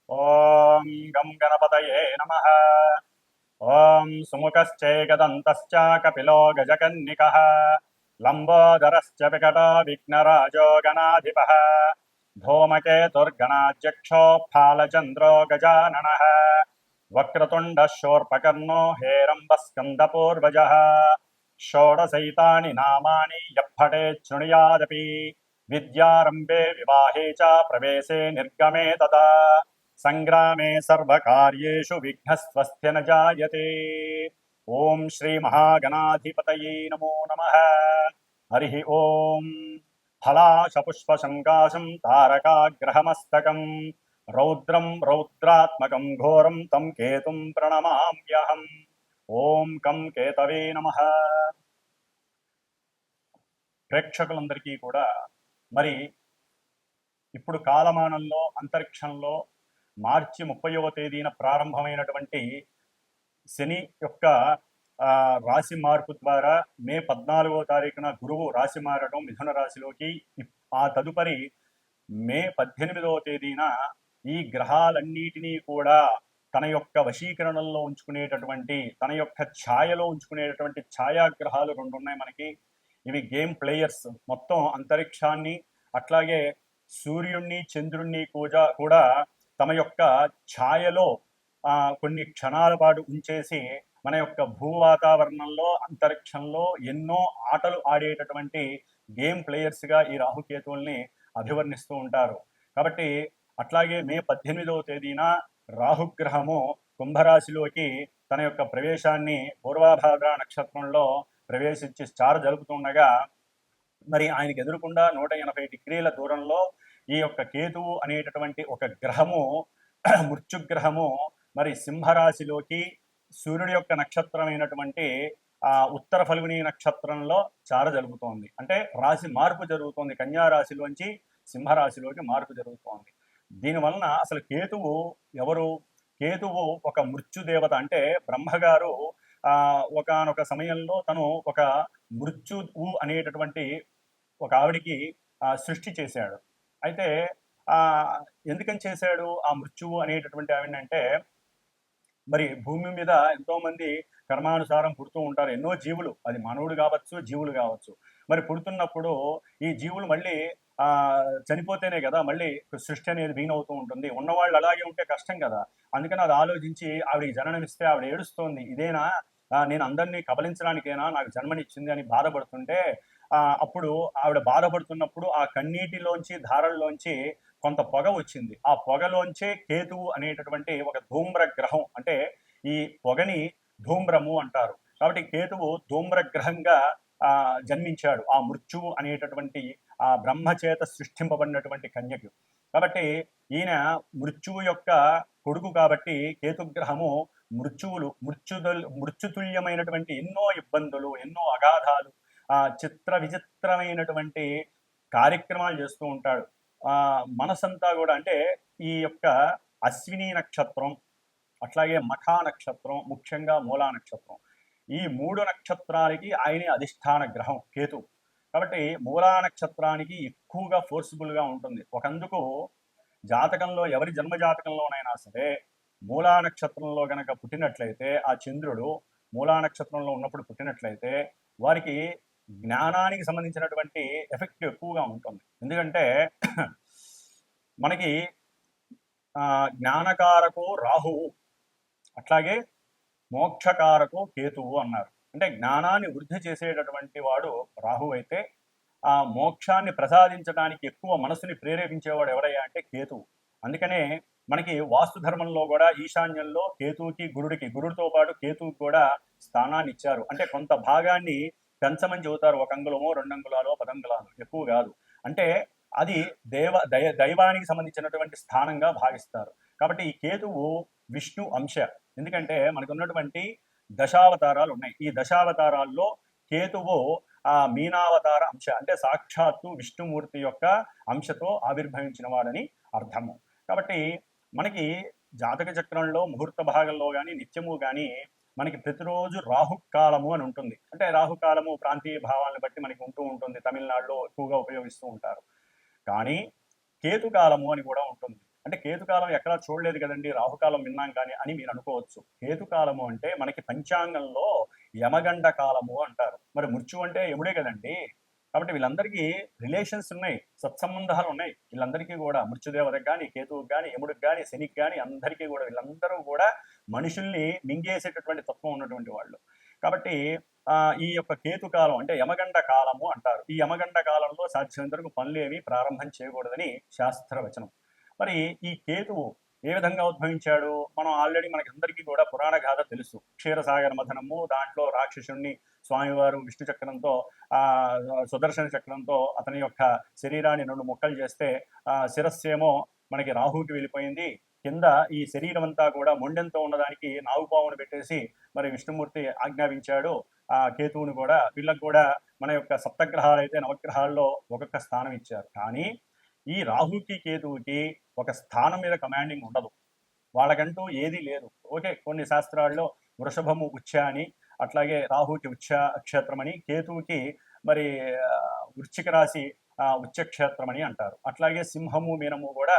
ఓం గం గణపతయే నమః. ఓం సుముఖశ్చైకదంతశ్చ కపిలో గజకన్నికః లంబోదరశ్చ వికటో విఘ్నరాజో గణాధిపః धूमकेतुर्गणाध्यक्षो फालचन्द्रो गजाननः वक्रतुण्डः शूर्पकर्णो हेरम्बस्कन्दपूर्वजः षोडशैतानि नामानि यः पठेत् शृणुयादपि विद्यारम्भे विवाहे च प्रवेशे निर्गमे तथा संग्रामे सर्वकार्येषु विघ्नस्वस्ति न जायते। ओम श्री महागणाधिपतये नमो नमः। हरि ओम। फलाशपुष्पशङ्काशं तारकाग्रहमस्तकं रौद्रं रौद्रात्मकं घोरं तं केतुं प्रणमाम्यहम्। ఓం కం కేతవే నమః. ప్రేక్షకులందరికీ కూడా మరి ఇప్పుడు కాలమానంలో అంతరిక్షంలో మార్చి 30వ తేదీన ప్రారంభమైనటువంటి శని యొక్క రాశి మార్పు ద్వారా మే 14వ తారీఖున గురువు రాశి మారడం మిథున రాశిలోకి, ఆ తదుపరి మే 18వ తేదీన ఈ గ్రహాలన్నిటినీ కూడా తన యొక్క వశీకరణంలో ఉంచుకునేటటువంటి, తన యొక్క ఛాయలో ఉంచుకునేటటువంటి ఛాయాగ్రహాలు రెండు ఉన్నాయి మనకి. ఇవి గేమ్ ప్లేయర్స్. మొత్తం అంతరిక్షాన్ని అట్లాగే సూర్యుణ్ణి చంద్రుణ్ణి కూడా తమ యొక్క ఛాయలో కొన్ని క్షణాల పాటు ఉంచేసి మన యొక్క భూ వాతావరణంలో అంతరిక్షంలో ఎన్నో ఆటలు ఆడేటటువంటి గేమ్ ప్లేయర్స్గా ఈ రాహుకేతువుల్ని అభివర్ణిస్తూ ఉంటారు. కాబట్టి అట్లాగే మే 18వ తేదీన రాహుగ్రహము కుంభరాశిలోకి తన యొక్క ప్రవేశాన్ని పూర్వాభాద్ర నక్షత్రంలో ప్రవేశించి స్టార్ జరుపుతుండగా, మరి ఆయనకి ఎదురుకుండా 180 డిగ్రీల దూరంలో ఈ యొక్క కేతువు అనేటటువంటి ఒక గ్రహము, మృత్యుగ్రహము, మరి సింహరాశిలోకి సూర్యుడి యొక్క నక్షత్రమైనటువంటి ఉత్తర ఫల్గుని నక్షత్రంలో చార జరుగుతోంది. అంటే రాశి మార్పు జరుగుతోంది. కన్యా రాశిలోంచి సింహరాశిలోకి మార్పు జరుగుతోంది. దీనివలన అసలు కేతువు ఎవరు? కేతువు ఒక మృత్యుదేవత. అంటే బ్రహ్మగారు ఒకనొక సమయంలో తను ఒక మృత్యువు అనేటటువంటి ఒక ఆవిడికి సృష్టి చేశాడు. అయితే ఎందుకని చేశాడు ఆ మృత్యువు అనేటటువంటి ఆవిడని అంటే, మరి భూమి మీద ఎంతో మంది కర్మానుసారం పుడుతూ ఉంటారు. ఎన్నో జీవులు, అది మానవుడు కావచ్చు, జీవులు కావచ్చు. మరి పుడుతున్నప్పుడు ఈ జీవులు మళ్ళీ చనిపోతేనే కదా మళ్ళీ సృష్టి అనేది వీణవుతూ ఉంటుంది. ఉన్నవాళ్ళు అలాగే ఉంటే కష్టం కదా. అందుకని అది ఆలోచించి ఆవిడకి జననమిస్తే ఆవిడ ఏడుస్తోంది, ఇదేనా నేను అందరినీ కబలించడానికేనా నాకు జన్మనిచ్చింది అని బాధపడుతుంటే, అప్పుడు ఆవిడ బాధపడుతున్నప్పుడు ఆ కన్నీటిలోంచి ధారల్లోంచి కొంత పొగ వచ్చింది. ఆ పొగలోంచే కేతువు అనేటటువంటి ఒక ధూమ్ర గ్రహం, అంటే ఈ పొగని ధూమ్రము అంటారు. కాబట్టి కేతువు ధూమ్ర గ్రహంగా జన్మించాడు ఆ మృత్యువు అనేటటువంటి ఆ బ్రహ్మచేత సృష్టింపబడినటువంటి కన్యకు. కాబట్టి ఈయన మృత్యువు యొక్క కొడుకు కాబట్టి కేతుగ్రహము మృత్యుతుల్యమైనటువంటి ఎన్నో ఇబ్బందులు, ఎన్నో అగాధాలు, చిత్ర విచిత్రమైనటువంటి కార్యక్రమాలు చేస్తూ ఉంటాడు. మనసంతా కూడా, అంటే ఈ యొక్క అశ్విని నక్షత్రం, అట్లాగే మఖా నక్షత్రం, ముఖ్యంగా మూలా నక్షత్రం, ఈ 3 నక్షత్రాలకి ఆయనే అధిష్టాన గ్రహం కేతు. కాబట్టి మూలా నక్షత్రానికి ఎక్కువగా ఫోర్స్ఫుల్గా ఉంటుంది. ఒకందుకు జాతకంలో ఎవరి జన్మజాతకంలోనైనా సరే మూలా నక్షత్రంలో గనక పుట్టినట్లయితే, ఆ చంద్రుడు మూలా నక్షత్రంలో ఉన్నప్పుడు పుట్టినట్లయితే వారికి జ్ఞానానికి సంబంధించినటువంటి ఎఫెక్ట్ ఎక్కువగా ఉంటుంది. ఎందుకంటే మనకి జ్ఞానకారకు రాహువు, అట్లాగే మోక్షకారకు కేతువు అన్నారు. అంటే జ్ఞానాన్ని వృద్ధి చేసేటటువంటి వాడు రాహు అయితే, ఆ మోక్షాన్ని ప్రసాదించడానికి ఎక్కువ మనసుని ప్రేరేపించేవాడు ఎవరయ్యా అంటే కేతువు. అందుకనే మనకి వాస్తు ధర్మంలో కూడా ఈశాన్యంలో కేతువుకి గురుడితో పాటు కేతువుకి కూడా స్థానాన్ని ఇచ్చారు. అంటే కొంత భాగాన్ని పెంచమని చెబుతారు. 1 అంగుళమో 2 అంగుళాలో 10 అంగుళాలు, ఎక్కువ కాదు. అంటే అది దైవానికి సంబంధించినటువంటి స్థానంగా భావిస్తారు. కాబట్టి ఈ కేతువు విష్ణు అంశ. ఎందుకంటే మనకు ఉన్నటువంటి దశావతారాలు ఉన్నాయి. ఈ దశావతారాల్లో కేతువు ఆ మీనావతార అంశ, అంటే సాక్షాత్తు విష్ణుమూర్తి యొక్క అంశతో ఆవిర్భవించిన వాడని అర్థము. కాబట్టి మనకి జాతక చక్రంలో ముహూర్త భాగంలో కానీ నిత్యము కానీ మనకి ప్రతిరోజు రాహుకాలము అని ఉంటుంది. అంటే రాహుకాలము ప్రాంతీయ భావాలను బట్టి మనకి ఉంటూ ఉంటుంది. తమిళనాడులో ఎక్కువగా ఉపయోగిస్తూ ఉంటారు. కానీ కేతుకాలము అని కూడా ఉంటుంది. అంటే కేతుకాలం ఎక్కడా చూడలేదు కదండి, రాహుకాలం విన్నాం కానీ అని మీరు అనుకోవచ్చు. కేతుకాలము అంటే మనకి పంచాంగంలో యమగండ కాలము అంటారు. మరి మృత్యు అంటే యముడే కదండి. కాబట్టి వీళ్ళందరికీ రిలేషన్స్ ఉన్నాయి, సత్సంబంధాలు ఉన్నాయి. వీళ్ళందరికీ కూడా మృత్యుదేవతకు కానీ, కేతువుకి కానీ, యముడికి కానీ, శనికి కానీ అందరికీ కూడా వీళ్ళందరూ కూడా మనుషుల్ని మింగేసేటటువంటి తత్వం ఉన్నటువంటి వాళ్ళు. కాబట్టి ఈ యొక్క కేతుకాలం అంటే యమగండ కాలము అంటారు. ఈ యమగండ కాలంలో సాధ్యమైనంత వరకు పనులేమి ప్రారంభం చేయకూడదని శాస్త్రవచనం. మరి ఈ కేతువు ఏ విధంగా ఉద్భవించాడు? మనం ఆల్రెడీ మనకి అందరికీ కూడా పురాణ గాథ తెలుసు. క్షీరసాగర మథనము, దాంట్లో రాక్షసుణ్ణి స్వామివారు విష్ణు చక్రంతో సుదర్శన చక్రంతో అతని యొక్క శరీరాన్ని 2 ముక్కలు చేస్తే శిరస్సేమో మనకి రాహుకి వెళ్ళిపోయింది. కింద ఈ శరీరం అంతా కూడా మొండెంతో ఉన్నదానికి నాగుపావును పెట్టేసి మరి విష్ణుమూర్తి ఆజ్ఞాపించాడు ఆ కేతువుని కూడా. వీళ్ళకు కూడా మన యొక్క సప్తగ్రహాలు అయితే నవగ్రహాల్లో ఒక్కొక్క స్థానం ఇచ్చారు. కానీ ఈ రాహుకి కేతువుకి ఒక స్థానం మీద కమాండింగ్ ఉండదు, వాళ్ళకంటూ ఏదీ లేదు. ఓకే, కొన్ని శాస్త్రాల్లో వృషభము ఉచ్చ అని, అట్లాగే రాహుకి ఉచ్చ క్షేత్రం అని, కేతువుకి మరి వృశ్చిక రాశి ఉచ్చక్షేత్రం అని అంటారు. అట్లాగే సింహము మీనము కూడా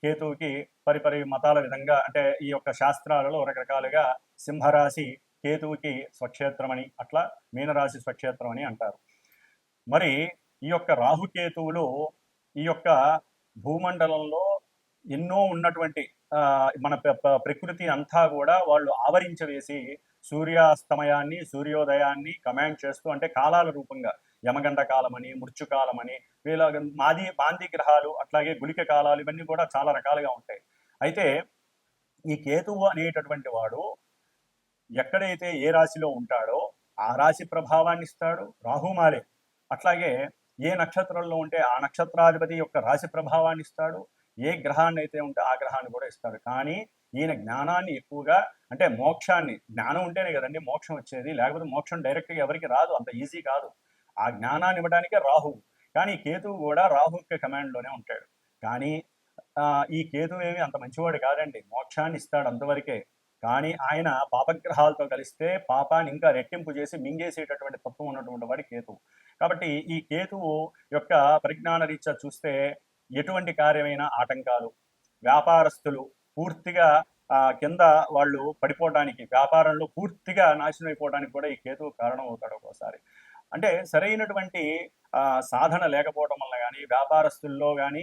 కేతువుకి పరిపరి మతాల విధంగా అంటే ఈ యొక్క శాస్త్రాలలో రకరకాలుగా సింహరాశి కేతువుకి స్వక్షేత్రం అని, అట్లా మీనరాశి స్వక్షేత్రం అని అంటారు. మరి ఈ యొక్క రాహుకేతువులు ఈ యొక్క భూమండలంలో ఎన్నో ఉన్నటువంటి మన ప్రకృతి అంతా కూడా వాళ్ళు ఆవరించవేసి సూర్యాస్తమయాన్ని సూర్యోదయాన్ని కమాండ్ చేస్తూ, అంటే కాలాల రూపంగా యమగండ కాలమని, మృత్యుకాలమని, వీళ్ళ మాంది గ్రహాలు, అట్లాగే గుళిక కాలాలు, ఇవన్నీ కూడా చాలా రకాలుగా ఉంటాయి. అయితే ఈ కేతువు అనేటటువంటి వాడు ఎక్కడైతే ఏ రాశిలో ఉంటాడో ఆ రాశి ప్రభావాన్ని ఇస్తాడు, రాహుమాలే. అట్లాగే ఏ నక్షత్రంలో ఉంటే ఆ నక్షత్రాధిపతి యొక్క రాశి ప్రభావాన్ని ఇస్తాడు, ఏ గ్రహాన్ని అయితే ఉంటే ఆ గ్రహాన్ని కూడా ఇస్తాడు. కానీ ఈయన జ్ఞానాన్ని ఎక్కువగా, అంటే మోక్షాన్ని, జ్ఞానం ఉంటేనే కదండి మోక్షం వచ్చేది, లేకపోతే మోక్షం డైరెక్ట్గా ఎవరికి రాదు, అంత ఈజీ కాదు. ఆ జ్ఞానాన్ని ఇవ్వడానికే రాహువు. కానీ కేతువు కూడా రాహు యొక్క కమాండ్లోనే ఉంటాడు. కానీ ఈ కేతువు ఏమి అంత మంచివాడు కాదండి, మోక్షాన్ని ఇస్తాడు అంతవరకే. కానీ ఆయన పాపగ్రహాలతో కలిస్తే పాపాన్ని ఇంకా రెట్టింపు చేసి మింగేసేటటువంటి తత్వం ఉన్నటువంటి వాడి కేతువు. కాబట్టి ఈ కేతువు యొక్క పరిజ్ఞాన రీత్యా చూస్తే ఎటువంటి కార్యమైన ఆటంకాలు, వ్యాపారస్తులు పూర్తిగా కింద వాళ్ళు పడిపోవడానికి, వ్యాపారంలో పూర్తిగా నాశనం అయిపోవడానికి కూడా ఈ కేతువు కారణం అవుతాడు ఒక్కోసారి. అంటే సరైనటువంటి సాధన లేకపోవడం వల్ల కానీ, వ్యాపారస్తుల్లో కానీ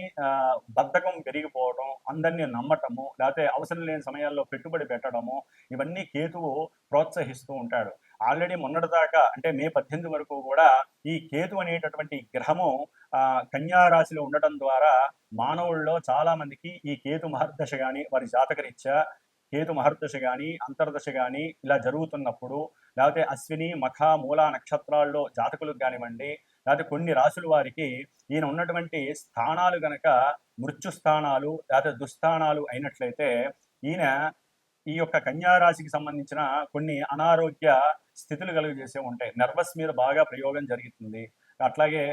బద్ధకం పెరిగిపోవడం, అందరినీ నమ్మటము, లేకపోతే అవసరం లేని సమయాల్లో పెట్టుబడి పెట్టడము, ఇవన్నీ కేతువు ప్రోత్సహిస్తూ ఉంటాడు. ఆల్రెడీ మొన్నటిదాకా అంటే మే 18 వరకు కూడా ఈ కేతు అనేటటువంటి గ్రహము కన్యారాశిలో ఉండటం ద్వారా మానవుల్లో చాలా మందికి ఈ కేతు మహర్దశ కానీ, వారి జాతకరీత్యా కేతు మహర్దశ కానీ, అంతర్దశ కానీ ఇలా జరుగుతున్నప్పుడు, లేకపోతే అశ్విని మఖ మూల నక్షత్రాల్లో జాతకులకు కానివ్వండి, లేకపోతే కొన్ని రాశుల వారికి ఈయన ఉన్నటువంటి స్థానాలు గనక మృత్యు స్థానాలు లేకపోతే దుస్థానాలు అయినట్లయితే ఈయన ఈ యొక్క కన్యారాశికి సంబంధించిన కొన్ని అనారోగ్య స్థితులు కలుగజేసే ఉంటాయి. నర్వస్ మీద బాగా ప్రయోగం జరుగుతుంది. అట్లాగే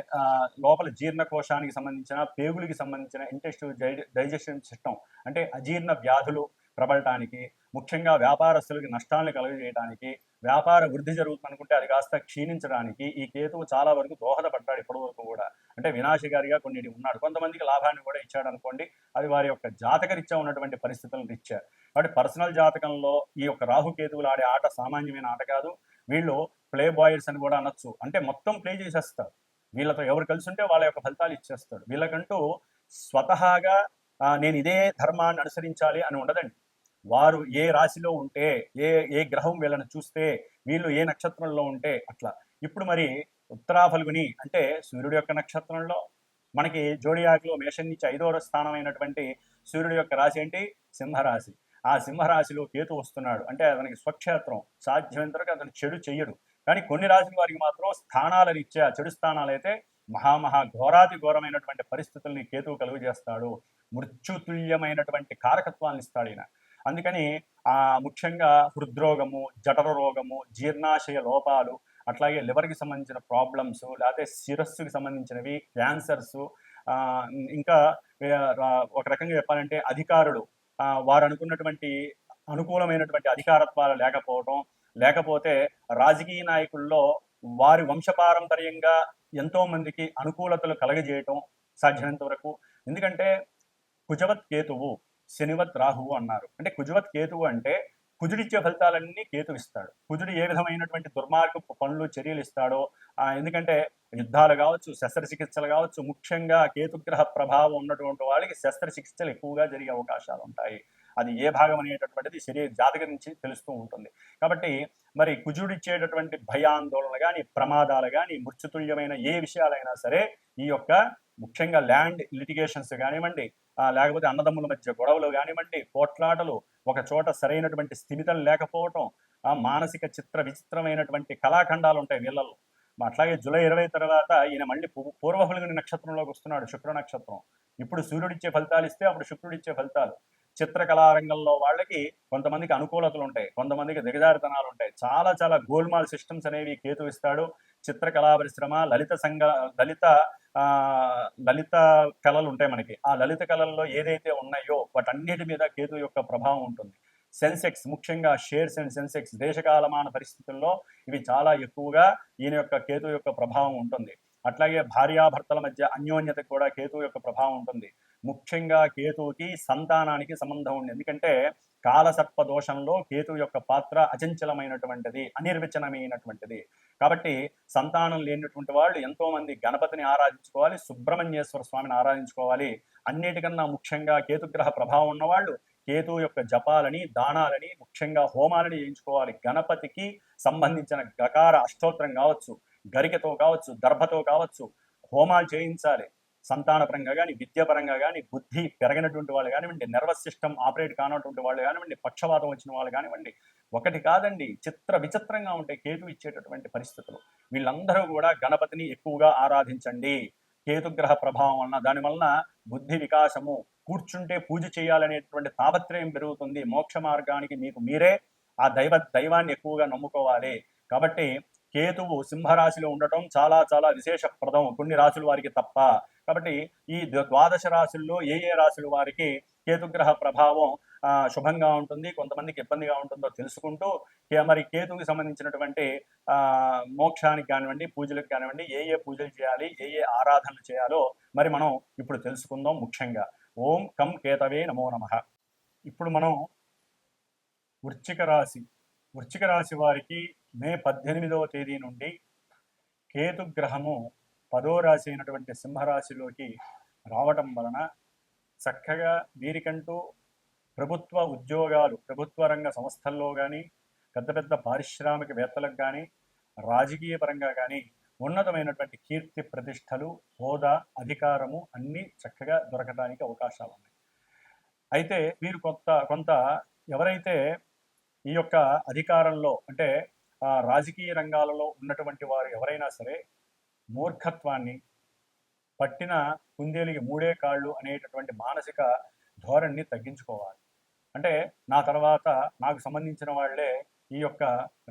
లోపల జీర్ణకోశానికి సంబంధించిన, పేగులకి సంబంధించిన ఇంటెస్టివ్ డైజెషన్ సిస్టమ్ అంటే అజీర్ణ వ్యాధులు ప్రబలటానికి, ముఖ్యంగా వ్యాపారస్తులకి నష్టాలను కలుగజేయడానికి, వ్యాపార వృద్ధి జరుగుతుందనుకుంటే అది కాస్త క్షీణించడానికి ఈ కేతువు చాలా వరకు దోహదపడ్డాడు ఇప్పటి వరకు కూడా. అంటే వినాశకారిగా కొన్నిటి ఉన్నాడు. కొంతమందికి లాభాన్ని కూడా ఇచ్చాడు అనుకోండి, అది వారి యొక్క జాతకరీత్యా ఉన్నటువంటి పరిస్థితులను ఇచ్చారు. కాబట్టి పర్సనల్ జాతకంలో ఈ యొక్క రాహుకేతువులు ఆడే ఆట సామాన్యమైన ఆట కాదు. వీళ్ళు ప్లే బాయర్స్ అని కూడా అనొచ్చు. అంటే మొత్తం ప్లే చేసేస్తారు. వీళ్ళతో ఎవరు కలిసి ఉంటే వాళ్ళ యొక్క ఫలితాలు ఇచ్చేస్తాడు. వీళ్ళకంటూ స్వతహాగా నేను ఇదే ధర్మాన్ని అనుసరించాలి అని ఉండదండి. వారు ఏ రాశిలో ఉంటే, ఏ గ్రహం వీళ్ళని చూస్తే, వీళ్ళు ఏ నక్షత్రంలో ఉంటే అట్లా. ఇప్పుడు మరి ఉత్తరాఫల్గుని అంటే సూర్యుడి యొక్క నక్షత్రంలో మనకి జోడియాక్లో మేషం నుంచి 5వ స్థానం అయినటువంటి సూర్యుడి యొక్క రాశి ఏంటి? సింహరాశి. ఆ సింహరాశిలో కేతు వస్తున్నాడు అంటే అతనికి స్వక్షేత్రం. సాధ్యమైనంత వరకు అతను చెడు చెయ్యడు. కానీ కొన్ని రాశుల వారికి మాత్రం స్థానాల రీత్యా చెడు స్థానాలైతే ఘోరాతి ఘోరమైనటువంటి పరిస్థితుల్ని కేతువు కలుగు చేస్తాడు. మృత్యుతుల్యమైనటువంటి కారకత్వాన్ని ఇస్తాడు ఈయన. అందుకని ముఖ్యంగా హృద్రోగము, జఠర రోగము, జీర్ణాశయ లోపాలు, అట్లాగే లివర్కి సంబంధించిన ప్రాబ్లమ్స్, లేకపోతే శిరస్సుకి సంబంధించినవి, క్యాన్సర్స్, ఇంకా ఒక రకంగా చెప్పాలంటే అధికారులు వారు అనుకున్నటువంటి అనుకూలమైనటువంటి అధికారత్వాలు లేకపోవడం, లేకపోతే రాజకీయ నాయకుల్లో వారి వంశపారంపర్యంగా ఎంతో మందికి అనుకూలతలు కలగజేయటం సాధ్యమైనంత వరకు. ఎందుకంటే కుజవత్ కేతువు శనివత్ రాహువు అన్నారు. అంటే కుజవత్ కేతువు అంటే కుజుడిచ్చే ఫలితాలన్నీ కేతు ఇస్తాడు. కుజుడు ఏ విధమైనటువంటి దుర్మార్గపు పనులు చర్యలు ఇస్తాడో, ఎందుకంటే యుద్ధాలు కావచ్చు, శస్త్రచికిత్సలు కావచ్చు, ముఖ్యంగా కేతుగ్రహ ప్రభావం ఉన్నటువంటి వాళ్ళకి శస్త్రచికిత్సలు ఎక్కువగా జరిగే అవకాశాలు ఉంటాయి. అది ఏ భాగం అనేటటువంటిది శరీర జాతక నుంచి తెలుస్తూ ఉంటుంది. కాబట్టి మరి కుజుడిచ్చేటటువంటి భయాందోళన కానీ, ప్రమాదాలు కానీ, మృత్యుతుల్యమైన ఏ విషయాలైనా సరే ఈ యొక్క ముఖ్యంగా ల్యాండ్ లిటిగేషన్స్ కానివ్వండి, లేకపోతే అన్నదమ్ముల మధ్య గొడవలు కానివ్వండి, పోట్లాటలు, ఒక చోట సరైనటువంటి స్థిమితం లేకపోవటం, మానసిక చిత్ర విచిత్రమైనటువంటి కళాఖండాలు ఉంటాయి వీళ్ళల్లో. అట్లాగే జూలై 20 తర్వాత ఈయన మళ్ళీ పూర్వఫల్గుని నక్షత్రంలోకి వస్తున్నాడు, శుక్ర నక్షత్రం. ఇప్పుడు సూర్యుడిచ్చే ఫలితాలు ఇస్తే అప్పుడు శుక్రుడిచ్చే ఫలితాలు. చిత్రకళారంగంలో వాళ్ళకి కొంతమందికి అనుకూలతలు ఉంటాయి, కొంతమందికి దిగజారితనాలు ఉంటాయి. చాలా చాలా గోల్మాల్ సిస్టమ్స్ అనేవి కేతు ఇస్తాడు. చిత్రకళా పరిశ్రమ, లలిత కళలు ఉంటాయి మనకి. ఆ లలిత కళల్లో ఏదైతే ఉన్నాయో వాటన్నిటి మీద కేతు యొక్క ప్రభావం ఉంటుంది. సెన్సెక్స్, ముఖ్యంగా షేర్స్ అండ్ సెన్సెక్స్ దేశకాలమాన పరిస్థితుల్లో ఇవి చాలా ఎక్కువగా ఈయన యొక్క కేతు యొక్క ప్రభావం ఉంటుంది. అట్లాగే భార్యాభర్తల మధ్య అన్యోన్యతకు కూడా కేతు యొక్క ప్రభావం ఉంటుంది. ముఖ్యంగా కేతువుకి సంతానానికి సంబంధం ఉంది. ఎందుకంటే కాలసర్ప దోషంలో కేతు యొక్క పాత్ర అచంచలమైనటువంటిది, అనిర్వచనమైనటువంటిది. కాబట్టి సంతానం లేనటువంటి వాళ్ళు ఎంతో మంది గణపతిని ఆరాధించుకోవాలి, సుబ్రహ్మణ్యేశ్వర స్వామిని ఆరాధించుకోవాలి. అన్నిటికన్నా ముఖ్యంగా కేతుగ్రహ ప్రభావం ఉన్నవాళ్ళు కేతు యొక్క జపాలని, దానాలని, ముఖ్యంగా హోమాలని చేయించుకోవాలి. గణపతికి సంబంధించిన గకార అష్టోత్తరం కావచ్చు, గరికతో కావచ్చు, దర్భతో కావచ్చు హోమాలు చేయించాలి. సంతానపరంగా కానీ, విద్యాపరంగా కానీ, బుద్ధి పెరగినటువంటి వాళ్ళు కానివ్వండి, నర్వస్ సిస్టమ్ ఆపరేట్ కానటువంటి వాళ్ళు కానివ్వండి, పక్షవాతం వచ్చిన వాళ్ళు కానివ్వండి, ఒకటి కాదండి, చిత్ర విచిత్రంగా ఉంటాయి కేతు ఇచ్చేటటువంటి పరిస్థితులు. వీళ్ళందరూ కూడా గణపతిని ఎక్కువగా ఆరాధించండి. కేతుగ్రహ ప్రభావం వలన, దానివలన బుద్ధి వికాసము, కూర్చుంటే పూజ చేయాలనేటువంటి తాపత్రయం పెరుగుతుంది. మోక్ష మార్గానికి మీకు మీరే ఆ దైవాన్ని ఎక్కువగా నమ్ముకోవాలి. కాబట్టి కేతువు సింహరాశిలో ఉండటం చాలా చాలా విశేషప్రదం, కొన్ని రాశుల వారికి తప్ప. కాబట్టి ఈ ద్వాదశ రాశుల్లో ఏ ఏ రాశుల వారికి కేతుగ్రహ ప్రభావం శుభంగా ఉంటుంది, కొంతమందికి ఇబ్బందిగా ఉంటుందో తెలుసుకుంటూ, మరి కేతువుకి సంబంధించినటువంటి మోక్షానికి కానివ్వండి, పూజలకు కానివ్వండి, ఏ ఏ పూజలు చేయాలి, ఏ ఏ ఆరాధనలు చేయాలో మరి మనం ఇప్పుడు తెలుసుకుందాం. ముఖ్యంగా ఓం కం కేతవే నమో నమః. ఇప్పుడు మనం వృశ్చిక రాశి వారికి మే 18వ తేదీ నుండి కేతుగ్రహము 10వ రాశి అయినటువంటి సింహరాశిలోకి రావటం వలన చక్కగా వీరికంటూ ప్రభుత్వ ఉద్యోగాలు, ప్రభుత్వ రంగ సంస్థల్లో కానీ, పెద్ద పెద్ద పారిశ్రామికవేత్తలకు కానీ, రాజకీయ పరంగా కానీ ఉన్నతమైనటువంటి కీర్తి ప్రతిష్టలు, హోదా, అధికారము అన్నీ చక్కగా దొరకడానికి అవకాశాలు ఉన్నాయి. అయితే వీరు కొంత ఎవరైతే ఈ యొక్క అధికారంలో అంటే రాజకీయ రంగాలలో ఉన్నటువంటి వారు ఎవరైనా సరే మూర్ఖత్వాన్ని, పట్టిన కుందేలికి మూడే కాళ్ళు అనేటటువంటి మానసిక ధోరణిని తగ్గించుకోవాలి. అంటే నా తర్వాత నాకు సంబంధించిన వాళ్ళే ఈ యొక్క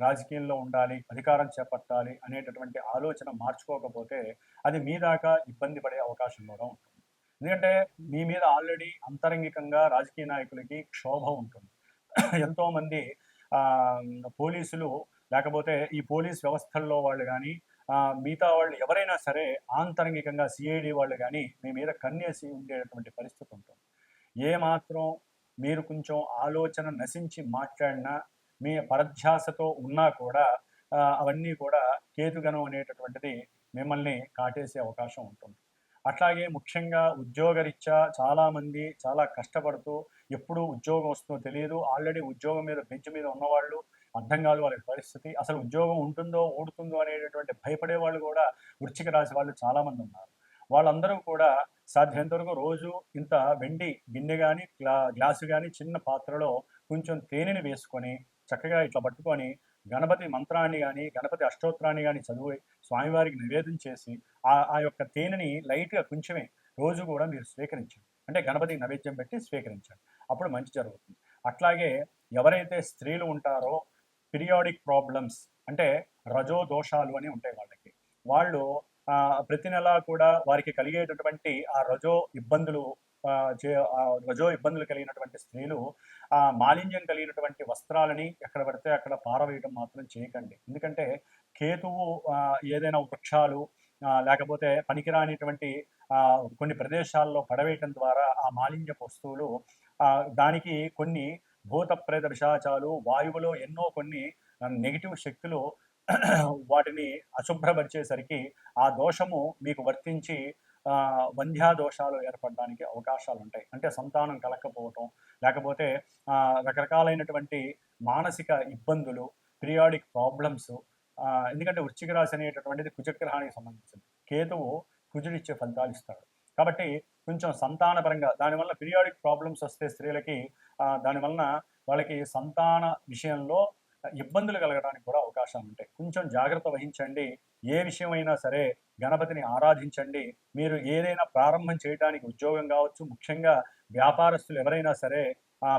రాజకీయంలో ఉండాలి, అధికారం చేపట్టాలి అనేటటువంటి ఆలోచన మార్చుకోకపోతే అది మీ దాకా ఇబ్బంది పడే అవకాశం కూడా ఉంటుంది. ఎందుకంటే మీ మీద ఆల్రెడీ అంతరంగికంగా రాజకీయ నాయకులకి క్షోభ ఉంటుంది. ఎంతోమంది పోలీసులు, లేకపోతే ఈ పోలీస్ వ్యవస్థల్లో వాళ్ళు కానీ, మిగతా వాళ్ళు ఎవరైనా సరే ఆంతరంగికంగా సిఐడి వాళ్ళు కానీ మీ మీద కన్నేసి ఉండేటటువంటి పరిస్థితి ఉంటుంది. ఏమాత్రం మీరు కొంచెం ఆలోచన నశించి మాట్లాడినా, మీ పరధ్యాసతో ఉన్నా కూడా అవన్నీ కూడా కేతుగణం అనేటటువంటిది మిమ్మల్ని కాటేసే అవకాశం ఉంటుంది. అట్లాగే ముఖ్యంగా ఉద్యోగరీత్యా చాలామంది చాలా కష్టపడుతూ ఎప్పుడు ఉద్యోగం వస్తుందో తెలియదు, ఆల్రెడీ ఉద్యోగం మీద బెంచ్ మీద ఉన్నవాళ్ళు అర్థం కాదు వాళ్ళ పరిస్థితి, అసలు ఉద్యోగం ఉంటుందో ఊడుతుందో అనేటటువంటి భయపడే వాళ్ళు కూడా వృశ్చిక రాశి వాళ్ళు చాలామంది ఉన్నారు. వాళ్ళందరూ కూడా సాధ్యమైనంత వరకు రోజు ఇంత వెండి గిన్నె కానీ, గ్లాసు కానీ, చిన్న పాత్రలో కొంచెం తేనెని వేసుకొని చక్కగా ఇట్లా పట్టుకొని గణపతి మంత్రాన్ని కానీ, గణపతి అష్టోత్తరాన్ని కానీ చదివి స్వామివారికి నివేదన చేసి ఆ యొక్క తేనెని లైట్గా కొంచెమే రోజు కూడా మీరు స్వీకరించండి. అంటే గణపతికి నైవేద్యం పెట్టి స్వీకరించండి, అప్పుడు మంచి జరుగుతుంది. అట్లాగే ఎవరైతే స్త్రీలు ఉంటారో పీరియాడిక్ ప్రాబ్లమ్స్ అంటే రజో దోషాలు అని ఉంటాయి వాళ్ళకి, వాళ్ళు ప్రతి నెల కూడా వారికి కలిగేటటువంటి ఆ రజో ఇబ్బందులు కలిగినటువంటి స్త్రీలు మాలిన్యం కలిగినటువంటి వస్త్రాలని ఎక్కడ పడితే అక్కడ పారవేయడం మాత్రం చేయకండి. ఎందుకంటే కేతువు ఏదైనా వృక్షాలు లేకపోతే పనికిరానిటువంటి కొన్ని ప్రదేశాల్లో పడవేయటం ద్వారా ఆ మాలిన్య వస్తువులు దానికి కొన్ని భూత ప్రేత పిశాచాలు, వాయువులో ఎన్నో కొన్ని నెగెటివ్ శక్తులు వాటిని అశుభ్రపరిచేసరికి ఆ దోషము మీకు వర్తించి వంధ్యా దోషాలు ఏర్పడడానికి అవకాశాలు ఉంటాయి. అంటే సంతానం కలగకపోవటం, లేకపోతే రకరకాలైనటువంటి మానసిక ఇబ్బందులు, పీరియాడిక్ ప్రాబ్లమ్స్. ఎందుకంటే వృశ్చిక రాశి అనేటటువంటిది కుజగ్రహానికి సంబంధించింది. కేతువు కుజుడిచ్చే ఫలితాలు ఇస్తాడు. కాబట్టి కొంచెం సంతానపరంగా దానివల్ల పీరియాడిక్ ప్రాబ్లమ్స్ వస్తే స్త్రీలకి దానివలన వాళ్ళకి సంతాన విషయంలో ఇబ్బందులు కలగడానికి కూడా అవకాశాలు ఉంటాయి. కొంచెం జాగ్రత్త వహించండి. ఏ విషయమైనా సరే గణపతిని ఆరాధించండి. మీరు ఏదైనా ప్రారంభం చేయడానికి ఉద్యోగం కావచ్చు, ముఖ్యంగా వ్యాపారస్తులు ఎవరైనా సరే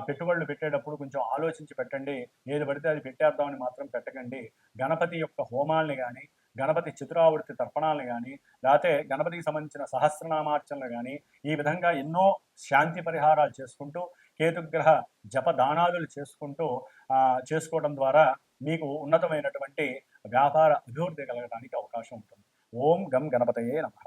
పెట్టుబడులు పెట్టేటప్పుడు కొంచెం ఆలోచించి పెట్టండి. ఏది పడితే అది పెట్టేద్దామని మాత్రం పెట్టకండి. గణపతి యొక్క హోమాల్ని కానీ, గణపతి చతురావృత్తి తర్పణాలను కానీ, లేకపోతే గణపతికి సంబంధించిన సహస్రనామార్చనలు కానీ, ఈ విధంగా ఎన్నో శాంతి పరిహారాలు చేసుకుంటూ, కేతుగ్రహ జపదానాదులు చేసుకోవడం ద్వారా మీకు ఉన్నతమైనటువంటి వ్యాపార అభివృద్ధి కలగడానికి అవకాశం ఉంటుంది. ఓం గం గణపతయే నమః.